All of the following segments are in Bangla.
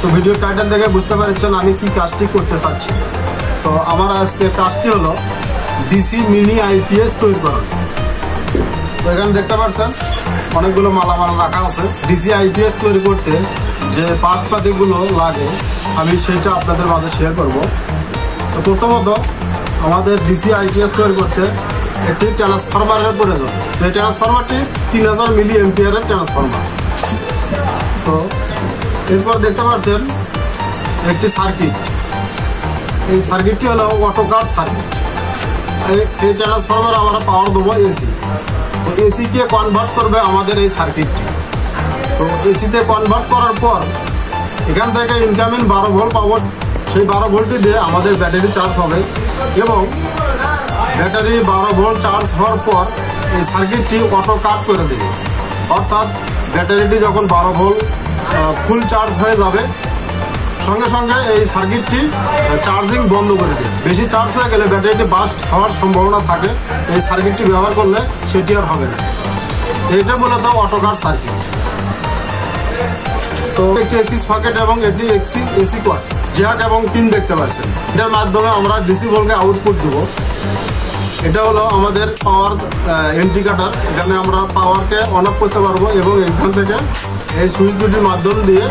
তো ভিডিও টাইটেল দেখে বুঝতে পারছেন আমি কি কাজটি করতে চাচ্ছি। তো আমার আজকে কাজটি হলো ডিসি মিনি আইপিএস তৈরি করা। তো এখানে দেখতে পাচ্ছেন অনেকগুলো মালামাল রাখা আছে। ডিসি আইপিএস তৈরি করতে যে পার্টসপাতিগুলো লাগে আমি সেটা আপনাদের মাঝে শেয়ার করব। তো প্রথমত আমাদের ডিসি আইপিএস তৈরি করতে একটি ট্রান্সফরমারের প্রয়োজন। তো এই ট্রান্সফরমারটি 3000 মিলি এম্পিয়ারের ট্রান্সফরমার। তো এরপর দেখতে পাচ্ছেন একটি সার্কিট। এই সার্কিটটি হলো অটোকাট সার্কিট। এই ট্রান্সফরমার আমরা পাওয়ার দেবো এসি। তো এসিকে কনভার্ট করবে আমাদের এই সার্কিটটি। তো এসিতে কনভার্ট করার পর এখান থেকে ইনকামিং 12 ভোল্ট পাবো। সেই 12 ভোল্টটি দিয়ে আমাদের ব্যাটারি চার্জ হবে এবং ব্যাটারি 12 ভোল্ট চার্জ হওয়ার পর এই সার্কিটটি অটো কাট করে দেবে। অর্থাৎ ব্যাটারিটি যখন 12 ভোল্ট ফুল চার্জ হয়ে যাবে সঙ্গে সঙ্গে এই সার্কিটটি চার্জিং বন্ধ করে দেবে। বেশি চার্জ হয়ে গেলে ব্যাটারিটি বাস্ট হওয়ার সম্ভাবনা থাকে। এই সার্কিটটি ব্যবহার করলে সেটি আর হবে না। এটা মূলত অটো কাট সার্কিট। তো একটি এসি সকেট এবং এটি এসি কট জ্যাক এবং পিন দেখতে পাচ্ছেন। এটার মাধ্যমে আমরা ডিসি ভোল্টকে আউটপুট দেব। এটা হলো আমাদের পাওয়ার ইন্ডিকেটর। এখানে আমরা পাওয়ারকে অন অফ করতে পারবো এবং এখান থেকে এই সুইচ দুটির মাধ্যম দিয়ে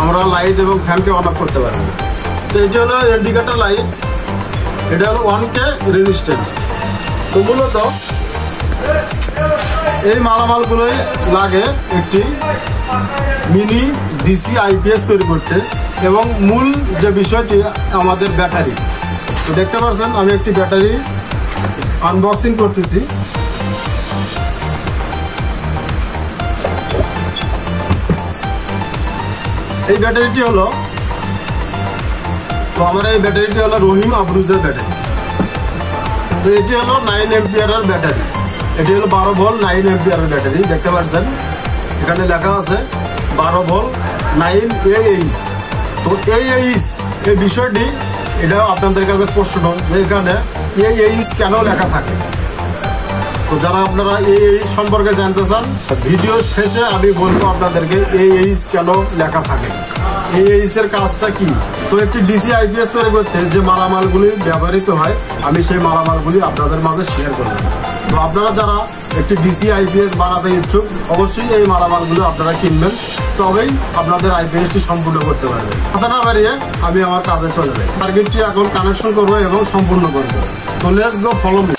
আমরা লাইট এবং ফ্যানকে অন অফ করতে পারবো। তো এটি হলো ইন্ডিকেটর লাইট। এটা হলো 1K রেজিস্ট্যান্স। তো মূলত এই মালামালগুলোই লাগে একটি মিনি ডিসি আইপিএস তৈরি করতে এবং মূল যে বিষয়টি আমাদের ব্যাটারি। তো দেখতে পাচ্ছেন আমি একটি ব্যাটারি আনবক্সিং করতেছি। এই ব্যাটারিটি হলো রহিম আবরুজের ব্যাটারি। তো এটি হলো 9 এম্পিয়ারের ব্যাটারি। এটি হলো 12 ভোল্ট 9 এম্পিয়ারের ব্যাটারি। দেখতে পাচ্ছেন এখানে লেখা আছে 12 ভোল্ট 9 AH। তো AH এই বিষয়টি এটাও আপনাদের কাছে প্রশ্ন যে এখানে AH কেন লেখা থাকে। তো যারা আপনারা AH সম্পর্কে জানতে চান ভিডিও শেষে আমি বলবো আপনাদেরকে AH কেন লেখা থাকে, AH এর কাজটা কি। তো একটি ডিসি আইপিএস তৈরি করতে যে মালামালগুলি ব্যবহৃত হয় আমি সেই মালামালগুলি আপনাদের মাঝে শেয়ার করব। তো আপনারা যারা একটি ডিসি আইপিএস বানাতে ইচ্ছুক অবশ্যই এই মালামালগুলো আপনারা কিনবেন, তবেই আপনাদের আইপিএসটি সম্পূর্ণ করতে পারবেন। কথা না বাড়িয়ে আমি আমার কাজে চলে যাই। টার্গেটটি এখন কানেকশন করবো এবং সম্পূর্ণ করবো। তো লেটস গো, ফলো মি।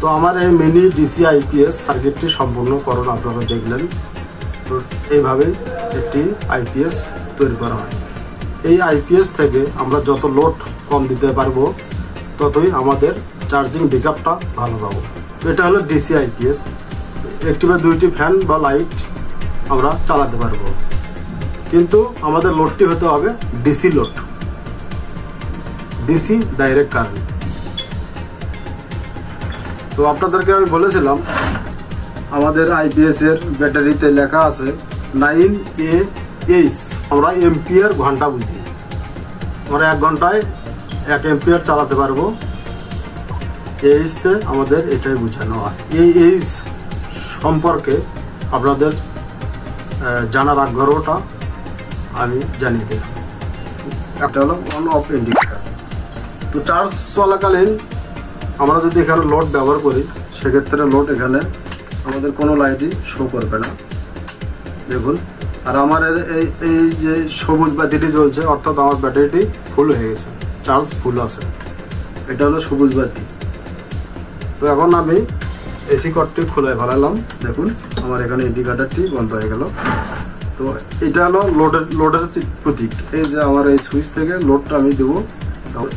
তো আমার এই মিনি ডিসি আইপিএস সার্কিটটি সম্পূর্ণকরণ আপনারা দেখলেন। তো এইভাবে একটি আইপিএস তৈরি করা হয়। এই আইপিএস থেকে আমরা যত লোড কম দিতে পারবো ততই আমাদের চার্জিং ব্যাকআপটা ভালো পাবো। তো এটা হলো ডিসি আইপিএস। একটি বা দুইটি ফ্যান বা লাইট আমরা চালাতে পারবো, কিন্তু আমাদের লোডটি হতে হবে DC load, DC direct current. তো আপনাদেরকে আমি বলেছিলাম আমাদের আইপিএস এর ব্যাটারিতে লেখা আছে 9 AH। আমরা এম্পিয়ার ঘন্টা বুঝি। আমরা 1 ঘন্টায় 1 এম্পিয়ার চালাতে পারবো। AH তে আমাদের এটাই বোঝানো হয়। এই AH সম্পর্কে আপনাদের জানার আগ্রহটা আমি জানিয়ে দিই। একটা হলো অন অফ ইন্ডিকেটর। তো চার্জ চলাকালীন আমরা যদি এখানে লোড ব্যবহার করি সেক্ষেত্রে লোড এখানে আমাদের কোনো লাইটই শো করবে না, দেখুন। আর আমার এই যে সবুজ বাতিটি জ্বলছে অর্থাৎ আমার ব্যাটারিটি ফুল হয়ে গেছে, চার্জ ফুল আছে, এটা হলো সবুজ বাতি। তো এখন আমি এসি কর্ডটি খুলে ফেলালাম, দেখুন আমার এখানে ইন্ডিকেটরটি বন্ধ হয়ে গেল। তো এটা হলো লোডের প্রতীক। এই যে আমার এই সুইচ থেকে লোডটা আমি দেবো,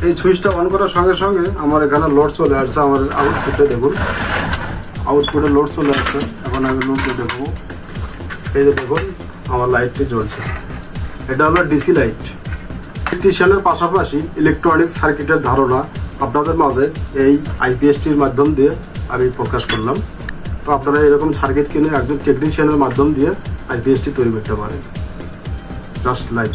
এই সুইচটা অন করার সঙ্গে সঙ্গে আমার এখানে লোড চলে আসছে। আমার আউটপুটে দেখুন, আউটপুটে লোড চলে আসছে। এখন আমি লোডটা দেখবো, এই যে দেখুন আমার লাইটটি জ্বলছে, এটা হলো ডিসি লাইট। ইলেকট্রিশিয়ানের পাশাপাশি ইলেকট্রনিক সার্কিটের ধারণা আপনাদের মাঝে এই আইপিএসটির মাধ্যম দিয়ে আমি প্রকাশ করলাম। তো আপনারা এরকম সার্কিট কিনে একজন টেকনিশিয়ানের মাধ্যম দিয়ে আইপিএসটি তৈরি করতে পারেন, জাস্ট লাইক।